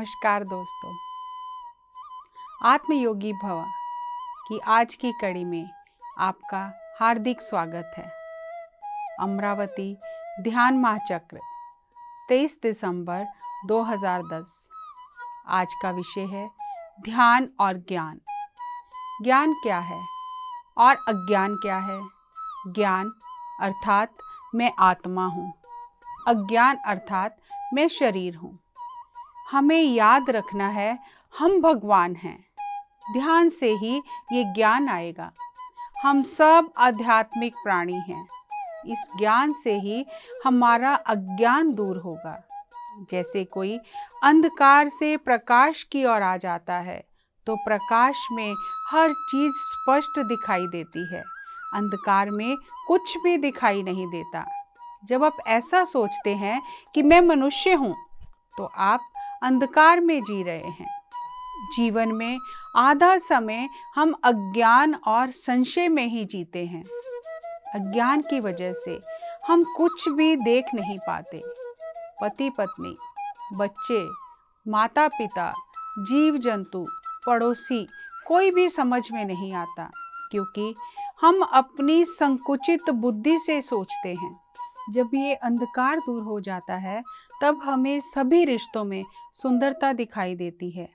नमस्कार दोस्तों, आत्मयोगी भव की आज की कड़ी में आपका हार्दिक स्वागत है। अमरावती ध्यान महाचक्र 23 दिसंबर 2010। आज का विषय है ध्यान और ज्ञान। ज्ञान क्या है और अज्ञान क्या है? ज्ञान अर्थात मैं आत्मा हूँ, अज्ञान अर्थात मैं शरीर हूँ। हमें याद रखना है हम भगवान हैं। ध्यान से ही ये ज्ञान आएगा। हम सब आध्यात्मिक प्राणी हैं। इस ज्ञान से ही हमारा अज्ञान दूर होगा। जैसे कोई अंधकार से प्रकाश की ओर आ जाता है तो प्रकाश में हर चीज स्पष्ट दिखाई देती है, अंधकार में कुछ भी दिखाई नहीं देता। जब आप ऐसा सोचते हैं कि मैं मनुष्य हूँ तो आप अंधकार में जी रहे हैं। जीवन में आधा समय हम अज्ञान और संशय में ही जीते हैं। अज्ञान की वजह से हम कुछ भी देख नहीं पाते। पति पत्नी, बच्चे, माता पिता, जीव जंतु, पड़ोसी, कोई भी समझ में नहीं आता, क्योंकि हम अपनी संकुचित बुद्धि से सोचते हैं। जब ये अंधकार दूर हो जाता है तब हमें सभी रिश्तों में सुंदरता दिखाई देती है।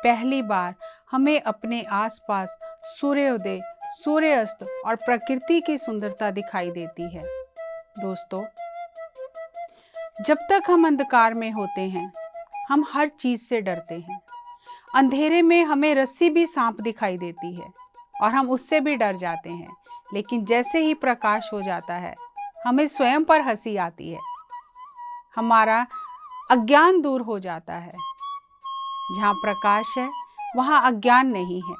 पहली बार हमें अपने आसपास सूर्योदय, सूर्यास्त और प्रकृति की सुंदरता दिखाई देती है। दोस्तों, जब तक हम अंधकार में होते हैं हम हर चीज से डरते हैं। अंधेरे में हमें रस्सी भी सांप दिखाई देती है और हम उससे भी डर जाते हैं, लेकिन जैसे ही प्रकाश हो जाता है हमें स्वयं पर हंसी आती है। हमारा अज्ञान दूर हो जाता है। जहाँ प्रकाश है वहाँ अज्ञान नहीं है।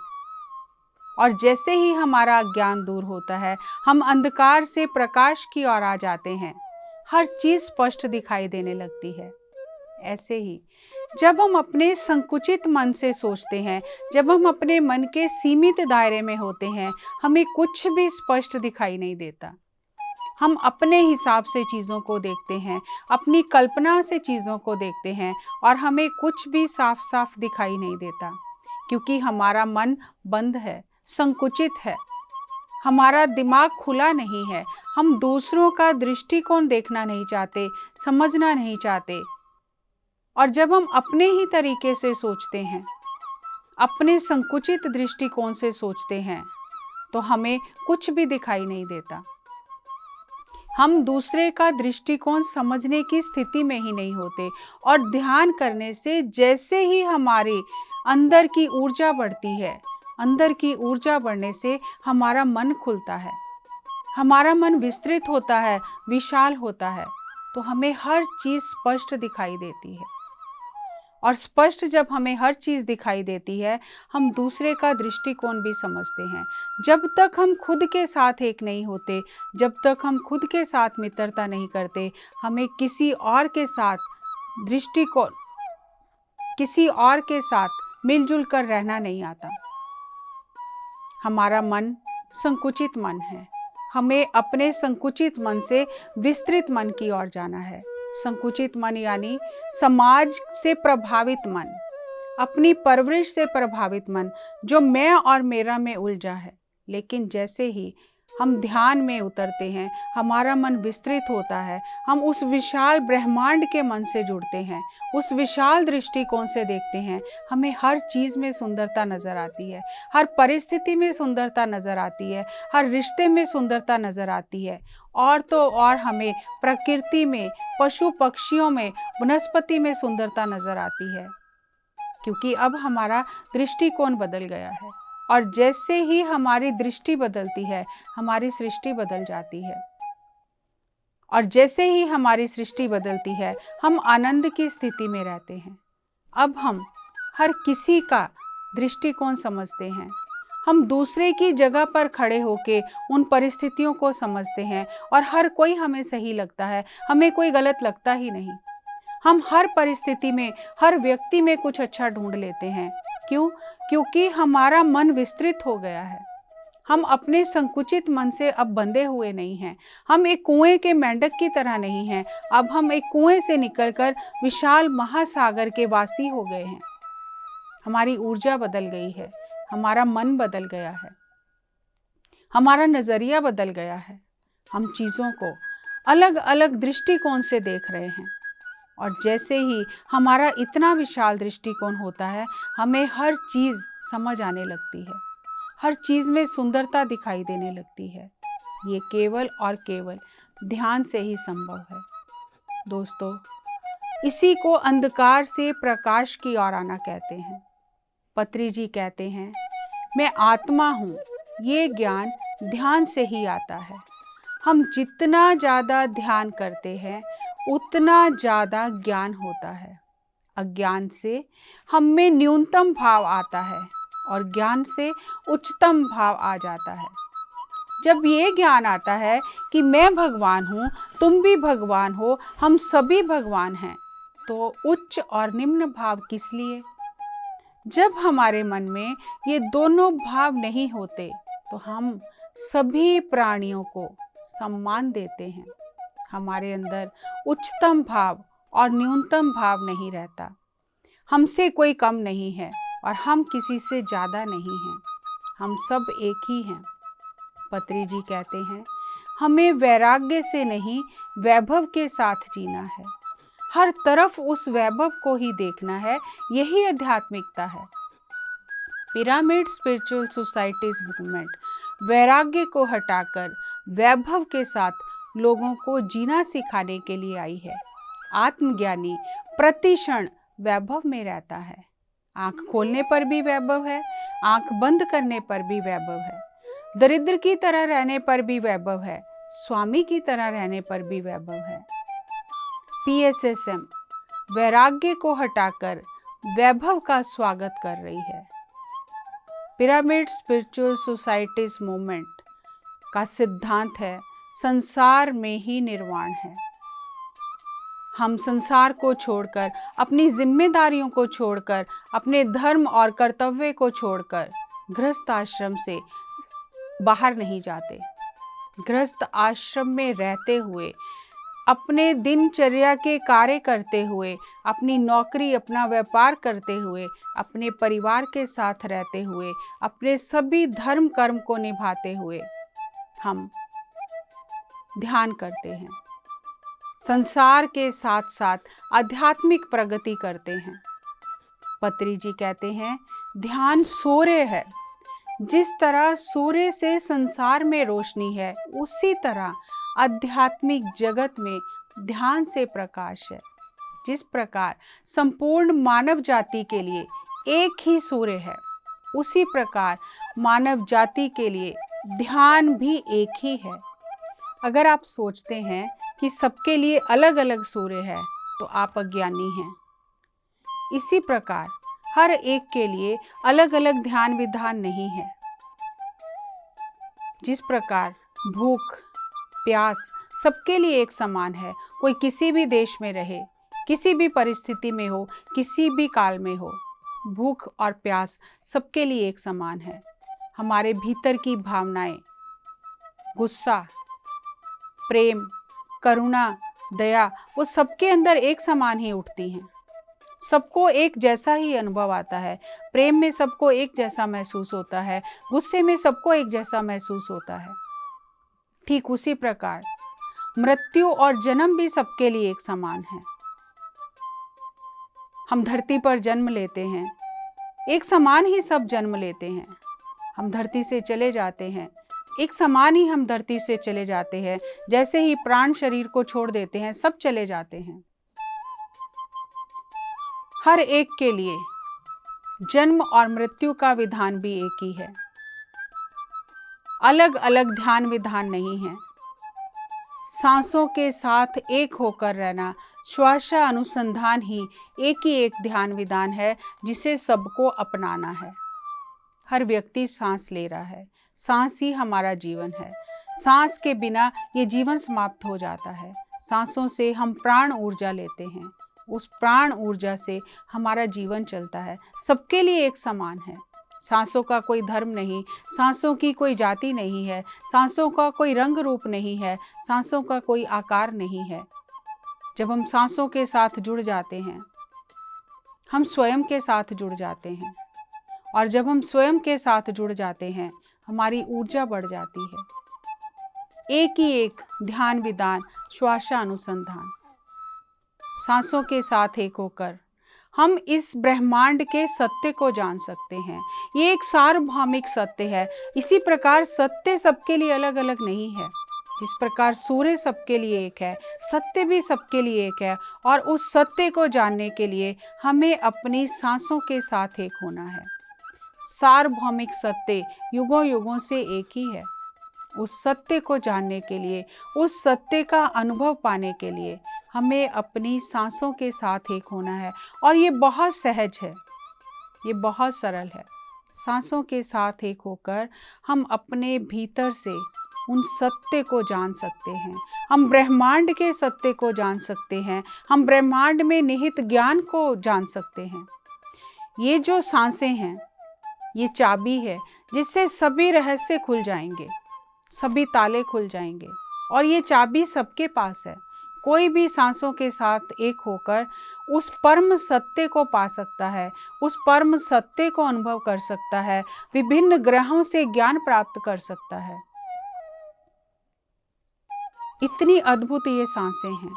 और जैसे ही हमारा अज्ञान दूर होता है हम अंधकार से प्रकाश की ओर आ जाते हैं। हर चीज स्पष्ट दिखाई देने लगती है। ऐसे ही जब हम अपने संकुचित मन से सोचते हैं, जब हम अपने मन के सीमित दायरे में होते हैं, हमें कुछ भी स्पष्ट दिखाई नहीं देता। हम अपने हिसाब से चीज़ों को देखते हैं, अपनी कल्पना से चीज़ों को देखते हैं और हमें कुछ भी साफ साफ दिखाई नहीं देता, क्योंकि हमारा मन बंद है, संकुचित है। हमारा दिमाग खुला नहीं है। हम दूसरों का दृष्टिकोण देखना नहीं चाहते, समझना नहीं चाहते। और जब हम अपने ही तरीके से सोचते हैं, अपने संकुचित दृष्टिकोण से सोचते हैं, तो हमें कुछ भी दिखाई नहीं देता। हम दूसरे का दृष्टिकोण समझने की स्थिति में ही नहीं होते। और ध्यान करने से जैसे ही हमारे अंदर की ऊर्जा बढ़ती है, अंदर की ऊर्जा बढ़ने से हमारा मन खुलता है, हमारा मन विस्तृत होता है, विशाल होता है, तो हमें हर चीज स्पष्ट दिखाई देती है। और स्पष्ट जब हमें हर चीज दिखाई देती है, हम दूसरे का दृष्टिकोण भी समझते हैं। जब तक हम खुद के साथ एक नहीं होते, जब तक हम खुद के साथ मित्रता नहीं करते, हमें किसी और के साथ दृष्टिकोण, किसी और के साथ मिलजुल कर रहना नहीं आता। हमारा मन संकुचित मन है। हमें अपने संकुचित मन से विस्तृत मन की ओर जाना है। संकुचित मन यानी समाज से प्रभावित मन, अपनी परवरिश से प्रभावित मन, जो मैं और मेरा में उलझा है। लेकिन जैसे ही हम ध्यान में उतरते हैं, हमारा मन विस्तृत होता है। हम उस विशाल ब्रह्मांड के मन से जुड़ते हैं, उस विशाल दृष्टिकोण से देखते हैं। हमें हर चीज़ में सुंदरता नज़र आती है, हर परिस्थिति में सुंदरता नज़र आती है, हर रिश्ते में सुंदरता नज़र आती है। और तो और हमें प्रकृति में, पशु पक्षियों में, वनस्पति में सुंदरता नज़र आती है, क्योंकि अब हमारा दृष्टिकोण बदल गया है। और जैसे ही हमारी दृष्टि बदलती है, हमारी सृष्टि बदल जाती है। और जैसे ही हमारी सृष्टि बदलती है, हम आनंद की स्थिति में रहते हैं। अब हम हर किसी का दृष्टिकोण समझते हैं। हम दूसरे की जगह पर खड़े होकर उन परिस्थितियों को समझते हैं और हर कोई हमें सही लगता है, हमें कोई गलत लगता ही नहीं। हम हर परिस्थिति में, हर व्यक्ति में कुछ अच्छा ढूंढ लेते हैं। क्यों? क्योंकि हमारा मन विस्तृत हो गया है। हम अपने संकुचित मन से अब बंधे हुए नहीं हैं। हम एक कुएं के मेंढक की तरह नहीं हैं। अब हम एक कुएं से निकलकर विशाल महासागर के वासी हो गए हैं। हमारी ऊर्जा बदल गई है, हमारा मन बदल गया है, हमारा नजरिया बदल गया है। हम चीज़ों को अलग अलग दृष्टिकोण से देख रहे हैं। और जैसे ही हमारा इतना विशाल दृष्टिकोण होता है, हमें हर चीज़ समझ आने लगती है, हर चीज़ में सुंदरता दिखाई देने लगती है। ये केवल और केवल ध्यान से ही संभव है। दोस्तों, इसी को अंधकार से प्रकाश की ओर आना कहते हैं। पत्री जी कहते हैं, मैं आत्मा हूँ, ये ज्ञान ध्यान से ही आता है। हम जितना ज़्यादा ध्यान करते हैं उतना ज़्यादा ज्ञान होता है। अज्ञान से हम में न्यूनतम भाव आता है और ज्ञान से उच्चतम भाव आ जाता है। जब ये ज्ञान आता है कि मैं भगवान हूँ, तुम भी भगवान हो, हम सभी भगवान हैं, तो उच्च और निम्न भाव किस लिए? जब हमारे मन में ये दोनों भाव नहीं होते तो हम सभी प्राणियों को सम्मान देते हैं। हमारे अंदर उच्चतम भाव और न्यूनतम भाव नहीं रहता। हमसे कोई कम नहीं है और हम किसी से ज़्यादा नहीं हैं। हम सब एक ही हैं। पत्री जी कहते हैं, हमें वैराग्य से नहीं, वैभव के साथ जीना है। हर तरफ उस वैभव को ही देखना है। यही आध्यात्मिकता है। पिरामिड स्पिरिचुअल सोसाइटीज मूवमेंट वैराग्य को हटाकर वैभव के साथ लोगों को जीना सिखाने के लिए आई है। आत्मज्ञानी प्रतिक्षण वैभव में रहता है। आंख खोलने पर भी वैभव है, आंख बंद करने पर भी वैभव है, दरिद्र की तरह रहने पर भी वैभव है, स्वामी की तरह रहने पर भी वैभव है। PSSM वैराग्य को हटाकर वैभव का स्वागत कर रही है। पिरामिड स्पिरिचुअल सोसाइटीज मूवमेंट का सिद्धांत है, संसार में ही निर्वाण है। हम संसार को छोड़कर, अपनी जिम्मेदारियों को छोड़कर, अपने धर्म और कर्तव्य को छोड़कर गृहस्थ आश्रम से बाहर नहीं जाते। गृहस्थ आश्रम में रहते हुए, अपने दिनचर्या के कार्य करते हुए, अपनी नौकरी, अपना व्यापार करते हुए, अपने परिवार के साथ रहते हुए, अपने सभी धर्म कर्म को निभाते हुए हम ध्यान करते हैं। संसार के साथ साथ आध्यात्मिक प्रगति करते हैं। पत्री जी कहते हैं, ध्यान सूर्य है। जिस तरह सूर्य से संसार में रोशनी है, उसी तरह आध्यात्मिक जगत में ध्यान से प्रकाश है। जिस प्रकार संपूर्ण मानव जाति के लिए एक ही सूर्य है, उसी प्रकार मानव जाति के लिए ध्यान भी एक ही है। अगर आप सोचते हैं कि सबके लिए अलग अलग सूर्य है, तो आप अज्ञानी हैं। इसी प्रकार हर एक के लिए अलग अलग ध्यान विधान नहीं है। जिस प्रकार भूख, प्यास सबके लिए एक समान है, कोई किसी भी देश में रहे, किसी भी परिस्थिति में हो, किसी भी काल में हो, भूख और प्यास सबके लिए एक समान है। हमारे भीतर की भावनाएं, गुस्सा, प्रेम, करुणा, दया, वो सबके अंदर एक समान ही उठती हैं। सबको एक जैसा ही अनुभव आता है। प्रेम में सबको एक जैसा महसूस होता है, गुस्से में सबको एक जैसा महसूस होता है। ठीक उसी प्रकार मृत्यु और जन्म भी सबके लिए एक समान है। हम धरती पर जन्म लेते हैं, एक समान ही सब जन्म लेते हैं। हम धरती से चले जाते हैं, एक समान ही हम धरती से चले जाते हैं। जैसे ही प्राण शरीर को छोड़ देते हैं, सब चले जाते हैं। हर एक के लिए जन्म और मृत्यु का विधान भी एक ही है। अलग अलग ध्यान विधान नहीं है। सांसों के साथ एक होकर रहना, श्वासा अनुसंधान ही एक ध्यान विधान है जिसे सबको अपनाना है। हर व्यक्ति सांस ले रहा है, सांस ही हमारा जीवन है। सांस के बिना ये जीवन समाप्त हो जाता है। सांसों से हम प्राण ऊर्जा लेते हैं, उस प्राण ऊर्जा से हमारा जीवन चलता है। सबके लिए एक समान है। सांसों का कोई धर्म नहीं, सांसों की कोई जाति नहीं है, सांसों का कोई रंग रूप नहीं है, सांसों का कोई आकार नहीं है। जब हम सांसों के साथ जुड़ जाते हैं, हम स्वयं के साथ जुड़ जाते हैं, और जब हम स्वयं के साथ जुड़ जाते हैं, हमारी ऊर्जा बढ़ जाती है। एक ही एक ध्यान विधान, श्वासानुसंधान, सांसों के साथ एक होकर हम इस ब्रह्मांड के सत्य को जान सकते हैं। ये एक सार्वभौमिक सत्य है। इसी प्रकार सत्य सबके लिए अलग अलग नहीं है। जिस प्रकार सूर्य सबके लिए एक है, सत्य भी सबके लिए एक है, और उस सत्य को जानने के लिए हमें अपनी सांसों के साथ एक होना है। सार्वभौमिक सत्य युगों युगों से एक ही है। उस सत्य को जानने के लिए, उस सत्य का अनुभव पाने के लिए हमें अपनी सांसों के साथ एक होना है। और ये बहुत सहज है, ये बहुत सरल है। सांसों के साथ एक होकर हम अपने भीतर से उन सत्य को जान सकते हैं। हम ब्रह्मांड के सत्य को जान सकते हैं। हम ब्रह्मांड में निहित ज्ञान को जान सकते हैं। ये जो सांसें हैं, ये चाबी है जिससे सभी रहस्य खुल जाएंगे, सभी ताले खुल जाएंगे। और ये चाबी सबके पास है। कोई भी सांसों के साथ एक होकर उस परम सत्य को पा सकता है, उस परम सत्य को अनुभव कर सकता है, विभिन्न ग्रहों से ज्ञान प्राप्त कर सकता है। इतनी अद्भुत ये सांसें हैं,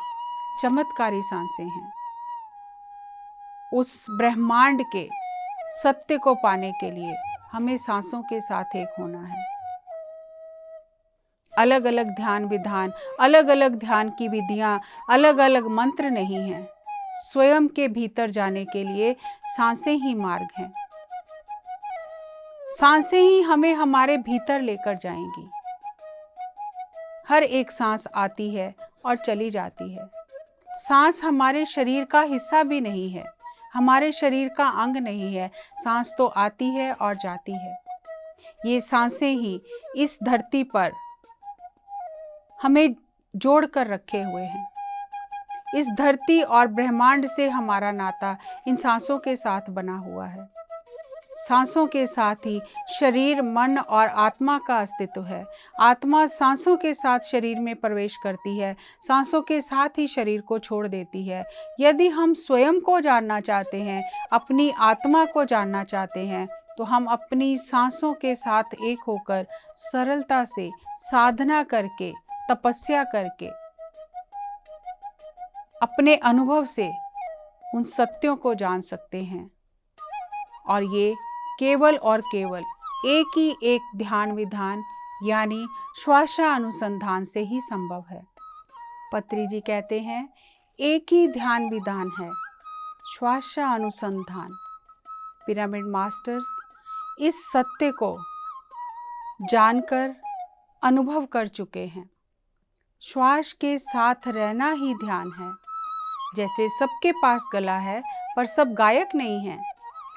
चमत्कारी सांसें हैं। उस ब्रह्मांड के सत्य को पाने के लिए हमें सांसों के साथ एक होना है। अलग अलग ध्यान विधान, अलग अलग ध्यान की विधियां, अलग अलग मंत्र नहीं हैं। स्वयं के भीतर जाने के लिए सांसें ही मार्ग हैं। सांसें ही हमें हमारे भीतर लेकर जाएंगी। हर एक सांस आती है और चली जाती है। सांस हमारे शरीर का हिस्सा भी नहीं है, हमारे शरीर का अंग नहीं है। सांस तो आती है और जाती है। ये सांसें ही इस धरती पर हमें जोड़ कर रखे हुए हैं। इस धरती और ब्रह्मांड से हमारा नाता इन सांसों के साथ बना हुआ है। सांसों के साथ ही शरीर, मन और आत्मा का अस्तित्व है। आत्मा सांसों के साथ शरीर में प्रवेश करती है, सांसों के साथ ही शरीर को छोड़ देती है। यदि हम स्वयं को जानना चाहते हैं, अपनी आत्मा को जानना चाहते हैं, तो हम अपनी सांसों के साथ एक होकर सरलता से साधना करके, तपस्या करके, अपने अनुभव से उन सत्यों को जान सकते हैं। और ये केवल और केवल एक ही एक ध्यान विधान यानी श्वासानुसंधान से ही संभव है। पत्री जी कहते हैं, एक ही ध्यान विधान है, श्वासानुसंधान। पिरामिड मास्टर्स इस सत्य को जानकर अनुभव कर चुके हैं। श्वास के साथ रहना ही ध्यान है। जैसे सबके पास गला है पर सब गायक नहीं हैं,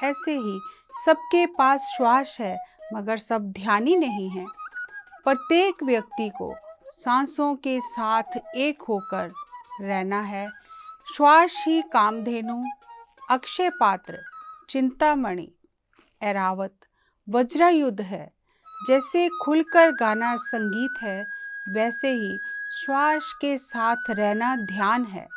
ऐसे ही सबके पास श्वास है मगर सब ध्यानी नहीं है। प्रत्येक व्यक्ति को सांसों के साथ एक होकर रहना है। श्वास ही कामधेनु, अक्षय पात्र, चिंतामणि, ऐरावत, वज्रायुध है। जैसे खुलकर गाना संगीत है, वैसे ही श्वास के साथ रहना ध्यान है।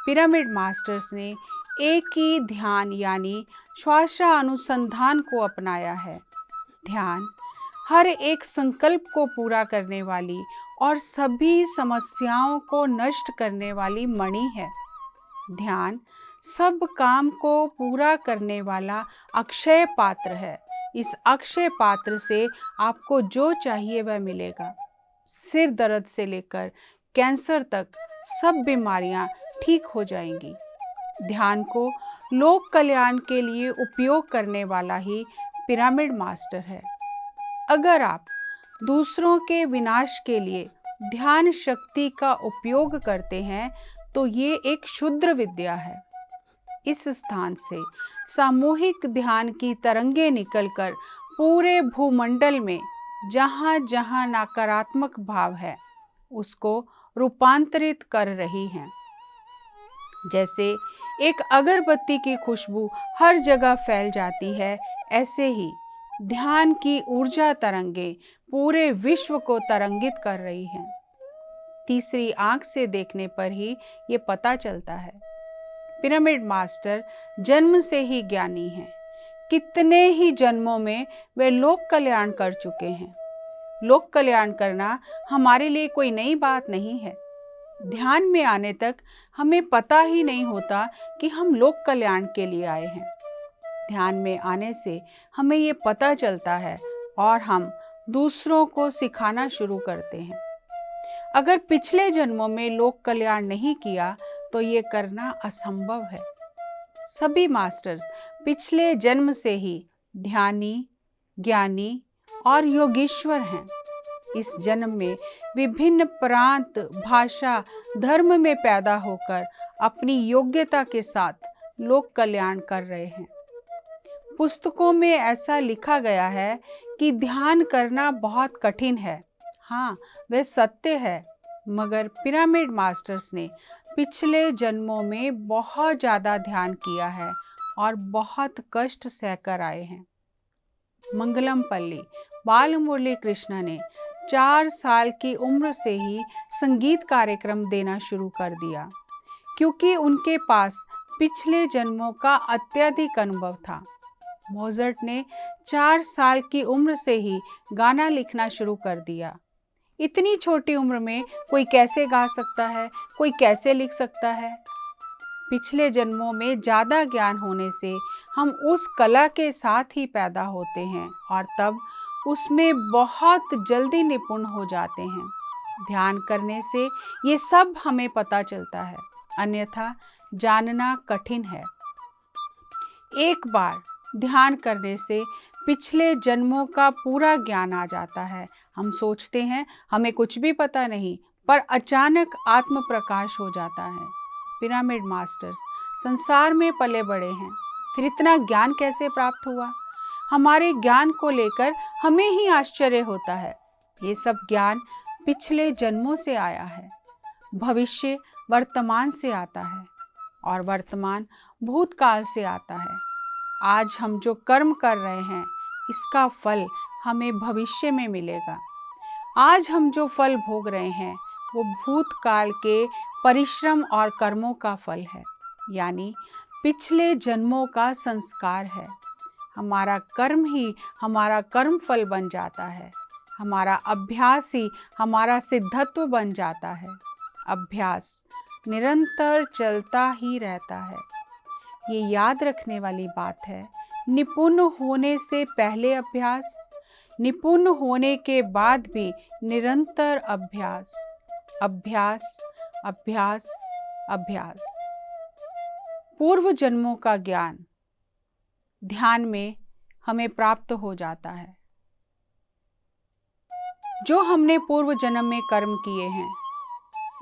पिरामिड मास्टर्स ने एक ही ध्यान यानी श्वासानुसंधान को अपनाया है। ध्यान हर एक संकल्प को पूरा करने वाली और सभी समस्याओं को नष्ट करने वाली मणि है। ध्यान सब काम को पूरा करने वाला अक्षय पात्र है। इस अक्षय पात्र से आपको जो चाहिए वह मिलेगा। सिर दर्द से लेकर कैंसर तक सब बीमारियां ठीक हो जाएंगी। ध्यान को लोक कल्याण के लिए उपयोग करने वाला ही पिरामिड मास्टर है। अगर आप दूसरों के विनाश के लिए ध्यान शक्ति का उपयोग करते हैं तो ये एक क्षुद्र विद्या है। इस स्थान से सामूहिक ध्यान की तरंगें निकलकर पूरे भूमंडल में जहाँ जहाँ नकारात्मक भाव है उसको रूपांतरित कर रही हैं। जैसे एक अगरबत्ती की खुशबू हर जगह फैल जाती है, ऐसे ही ध्यान की ऊर्जा तरंगे पूरे विश्व को तरंगित कर रही हैं। तीसरी आंख से देखने पर ही ये पता चलता है। पिरामिड मास्टर जन्म से ही ज्ञानी हैं। कितने ही जन्मों में वे लोक कल्याण कर चुके हैं। लोक कल्याण करना हमारे लिए कोई नई बात नहीं है। ध्यान में आने तक हमें पता ही नहीं होता कि हम लोक कल्याण के लिए आए हैं। ध्यान में आने से हमें ये पता चलता है और हम दूसरों को सिखाना शुरू करते हैं। अगर पिछले जन्मों में लोक कल्याण नहीं किया तो ये करना असंभव है। सभी मास्टर्स पिछले जन्म से ही ध्यानी, ज्ञानी और योगीश्वर हैं। इस जन्म में विभिन्न प्रांत, भाषा, धर्म में पैदा होकर अपनी योग्यता के साथ लोक कल्याण कर रहे हैं। पुस्तकों में ऐसा लिखा गया है कि ध्यान करना बहुत कठिन है। हाँ, वह सत्य है, मगर पिरामिड मास्टर्स ने पिछले जन्मों में बहुत ज़्यादा ध्यान किया है और बहुत कष्ट सहकर आए हैं। मंगलमपल्ली बालमुरली कृष्ण ने 4 साल की उम्र से ही संगीत कार्यक्रम देना शुरू कर दिया, क्योंकि उनके पास पिछले जन्मों का अत्यधिक अनुभव था। मोज़ार्ट ने 4 साल की उम्र से ही गाना लिखना शुरू कर दिया। इतनी छोटी उम्र में कोई कैसे गा सकता है, कोई कैसे लिख सकता है? पिछले जन्मों में ज़्यादा ज्ञान होने से हम उस कला के साथ ही पैदा होते हैं और तब उसमें बहुत जल्दी निपुण हो जाते हैं। ध्यान करने से ये सब हमें पता चलता है, अन्यथा जानना कठिन है। एक बार ध्यान करने से पिछले जन्मों का पूरा ज्ञान आ जाता है। हम सोचते हैं हमें कुछ भी पता नहीं, पर अचानक आत्म प्रकाश हो जाता है। पिरामिड मास्टर्स संसार में पले बड़े हैं, फिर इतना ज्ञान कैसे प्राप्त हुआ? हमारे ज्ञान को लेकर हमें ही आश्चर्य होता है। ये सब ज्ञान पिछले जन्मों से आया है। भविष्य वर्तमान से आता है और वर्तमान भूतकाल से आता है। आज हम जो कर्म कर रहे हैं, इसका फल हमें भविष्य में मिलेगा। आज हम जो फल भोग रहे हैं वो भूतकाल के परिश्रम और कर्मों का फल है, यानी पिछले जन्मों का संस्कार है। हमारा कर्म ही हमारा कर्म फल बन जाता है। हमारा अभ्यास ही हमारा सिद्धत्व बन जाता है। अभ्यास निरंतर चलता ही रहता है। ये याद रखने वाली बात है, निपुण होने से पहले अभ्यास, निपुण होने के बाद भी निरंतर अभ्यास, अभ्यास, अभ्यास, अभ्यास। पूर्व जन्मों का ज्ञान ध्यान में हमें प्राप्त हो जाता है। जो हमने पूर्व जन्म में कर्म किए हैं,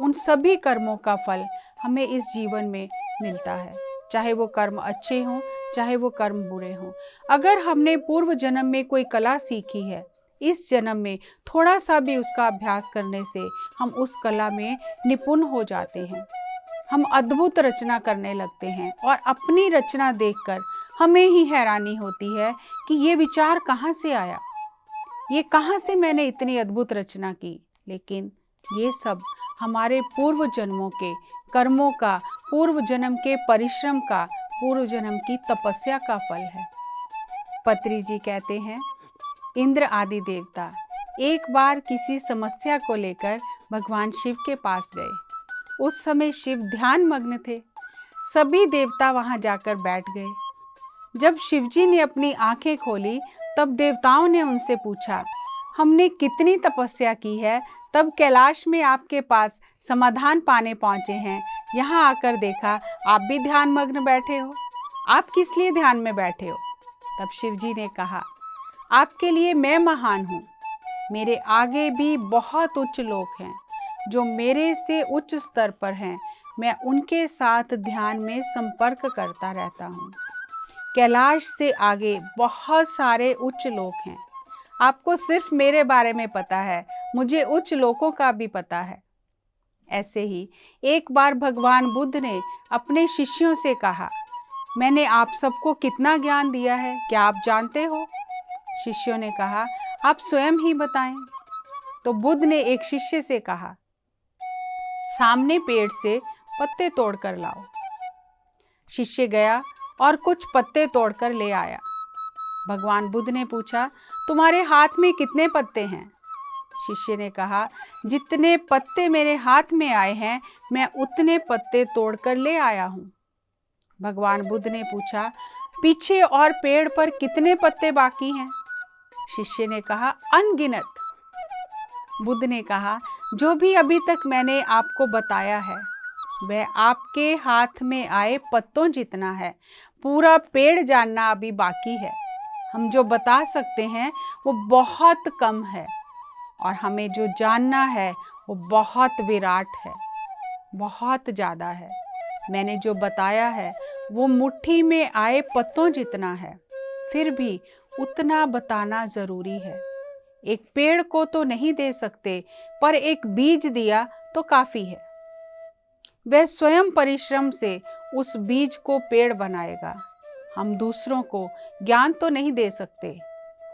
उन सभी कर्मों का फल हमें इस जीवन में मिलता है, चाहे वो कर्म अच्छे हों, चाहे वो कर्म बुरे हों। अगर हमने पूर्व जन्म में कोई कला सीखी है, इस जन्म में थोड़ा सा भी उसका अभ्यास करने से हम उस कला में निपुण हो जाते हैं। हम अद्भुत रचना करने लगते हैं और अपनी रचना देखकर हमें ही हैरानी होती है कि ये विचार कहाँ से आया, ये कहाँ से मैंने इतनी अद्भुत रचना की। लेकिन ये सब हमारे पूर्व जन्मों के कर्मों का, पूर्व जन्म के परिश्रम का, पूर्व जन्म की तपस्या का फल है। पत्री जी कहते हैं, इंद्र आदि देवता एक बार किसी समस्या को लेकर भगवान शिव के पास गए। उस समय शिव ध्यान मग्न थे। सभी देवता वहां जाकर बैठ गए। जब शिवजी ने अपनी आंखें खोली तब देवताओं ने उनसे पूछा, हमने कितनी तपस्या की है, तब कैलाश में आपके पास समाधान पाने पहुँचे हैं, यहाँ आकर देखा आप भी ध्यान मग्न बैठे हो। आप किस लिए ध्यान में बैठे हो? तब शिवजी ने कहा, आपके लिए मैं महान हूँ, मेरे आगे भी बहुत उच्च लोग हैं जो मेरे से उच्च स्तर पर हैं। मैं उनके साथ ध्यान में संपर्क करता रहता हूँ। कैलाश से आगे बहुत सारे उच्च लोक हैं। आपको सिर्फ मेरे बारे में पता है, मुझे उच्च लोकों का भी पता है। ऐसे ही एक बार भगवान बुद्ध ने अपने शिष्यों से कहा, मैंने आप सबको कितना ज्ञान दिया है, क्या आप जानते हो? शिष्यों ने कहा, आप स्वयं ही बताएं। तो बुद्ध ने एक शिष्य से कहा, सामने पेड़ से पत्ते तोड़कर लाओ। शिष्य गया और कुछ पत्ते तोड़कर ले आया। भगवान बुद्ध ने पूछा, तुम्हारे हाथ में कितने पत्ते हैं? शिष्य ने कहा, जितने पत्ते मेरे हाथ में आए हैं मैं उतने पत्ते तोड़कर ले आया हूँ। भगवान बुद्ध ने पूछा, पीछे और पेड़ पर कितने पत्ते बाकी हैं? शिष्य ने कहा, अनगिनत। बुद्ध ने कहा, जो भी अभी तक मैंने आपको बताया है वह आपके हाथ में आए पत्तों जितना है। पूरा पेड़ जानना अभी बाकी है। हम जो बता सकते हैं वो बहुत कम है और हमें जो जानना है वो बहुत विराट है, बहुत ज़्यादा है। मैंने जो बताया है वो मुट्ठी में आए पत्तों जितना है, फिर भी उतना बताना ज़रूरी है। एक पेड़ को तो नहीं दे सकते, पर एक बीज दिया तो काफ़ी है। वह स्वयं परिश्रम से उस बीज को पेड़ बनाएगा। हम दूसरों को ज्ञान तो नहीं दे सकते,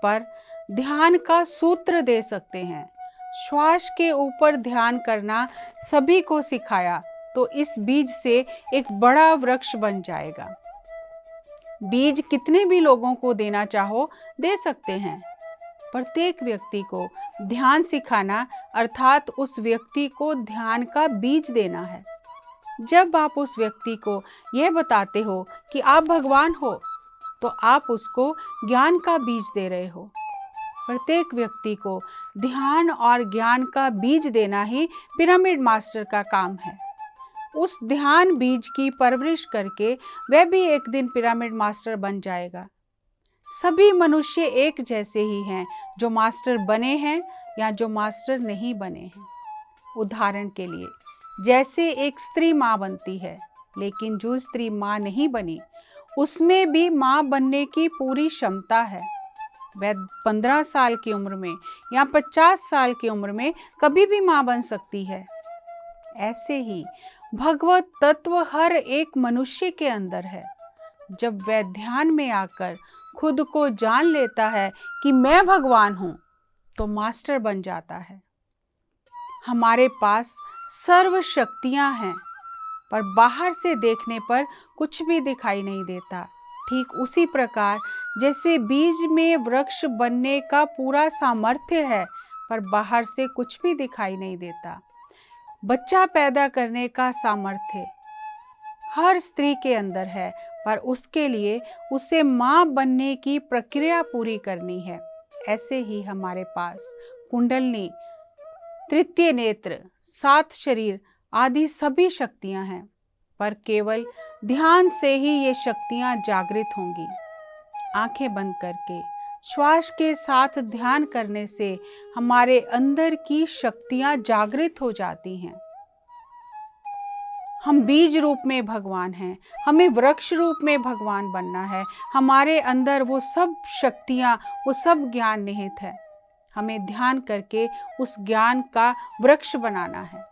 पर ध्यान का सूत्र दे सकते हैं। श्वास के ऊपर ध्यान करना सभी को सिखाया तो इस बीज से एक बड़ा वृक्ष बन जाएगा। बीज कितने भी लोगों को देना चाहो दे सकते हैं। प्रत्येक व्यक्ति को ध्यान सिखाना अर्थात उस व्यक्ति को ध्यान का बीज देना है। जब आप उस व्यक्ति को यह बताते हो कि आप भगवान हो, तो आप उसको ज्ञान का बीज दे रहे हो। प्रत्येक व्यक्ति को ध्यान और ज्ञान का बीज देना ही पिरामिड मास्टर का काम है। उस ध्यान बीज की परवरिश करके वह भी एक दिन पिरामिड मास्टर बन जाएगा। सभी मनुष्य एक जैसे ही हैं, जो मास्टर बने हैं या जो मास्टर नहीं बने हैं। उदाहरण के लिए, जैसे एक स्त्री माँ बनती है, लेकिन जो स्त्री माँ नहीं बनी उसमें भी माँ बनने की पूरी क्षमता है। वह 15 साल की उम्र में या 50 साल की उम्र में कभी भी माँ बन सकती है। ऐसे ही भगवत तत्व हर एक मनुष्य के अंदर है। जब वह ध्यान में आकर खुद को जान लेता है कि मैं भगवान हूँ, तो मास्टर बन जाता है। हमारे पास सर्व शक्तियाँ हैं, पर बाहर से देखने पर कुछ भी दिखाई नहीं देता। ठीक उसी प्रकार जैसे बीज में वृक्ष बनने का पूरा सामर्थ्य है, पर बाहर से कुछ भी दिखाई नहीं देता। बच्चा पैदा करने का सामर्थ्य हर स्त्री के अंदर है, पर उसके लिए उसे माँ बनने की प्रक्रिया पूरी करनी है। ऐसे ही हमारे पास कुंडलनी, तृतीय नेत्र, 7 शरीर आदि सभी शक्तियाँ हैं, पर केवल ध्यान से ही ये शक्तियाँ जागृत होंगी। आंखें बंद करके श्वास के साथ ध्यान करने से हमारे अंदर की शक्तियाँ जागृत हो जाती हैं। हम बीज रूप में भगवान हैं, हमें वृक्ष रूप में भगवान बनना है। हमारे अंदर वो सब शक्तियाँ, वो सब ज्ञान निहित है। हमें ध्यान करके उस ज्ञान का वृक्ष बनाना है।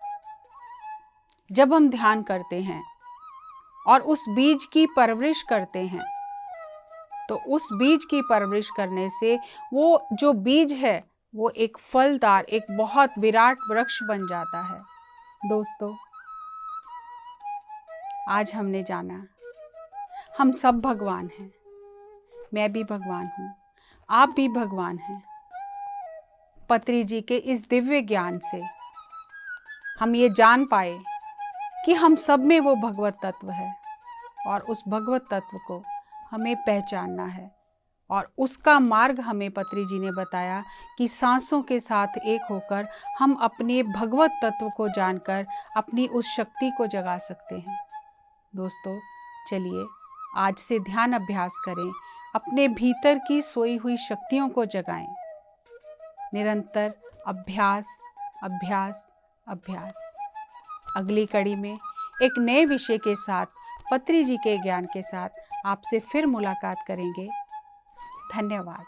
जब हम ध्यान करते हैं और उस बीज की परवरिश करते हैं, तो उस बीज की परवरिश करने से वो जो बीज है वो एक फलदार, एक बहुत विराट वृक्ष बन जाता है। दोस्तों, आज हमने जाना हम सब भगवान हैं। मैं भी भगवान हूँ, आप भी भगवान हैं। पत्री जी के इस दिव्य ज्ञान से हम ये जान पाए कि हम सब में वो भगवत तत्व है और उस भगवत तत्व को हमें पहचानना है। और उसका मार्ग हमें पत्री जी ने बताया कि सांसों के साथ एक होकर हम अपने भगवत तत्व को जानकर अपनी उस शक्ति को जगा सकते हैं। दोस्तों, चलिए आज से ध्यान अभ्यास करें, अपने भीतर की सोई हुई शक्तियों को जगाएं। निरंतर अभ्यास अभ्यास अभ्यास। अगली कड़ी में एक नए विषय के साथ, पत्री जी के ज्ञान के साथ आपसे फिर मुलाकात करेंगे। धन्यवाद।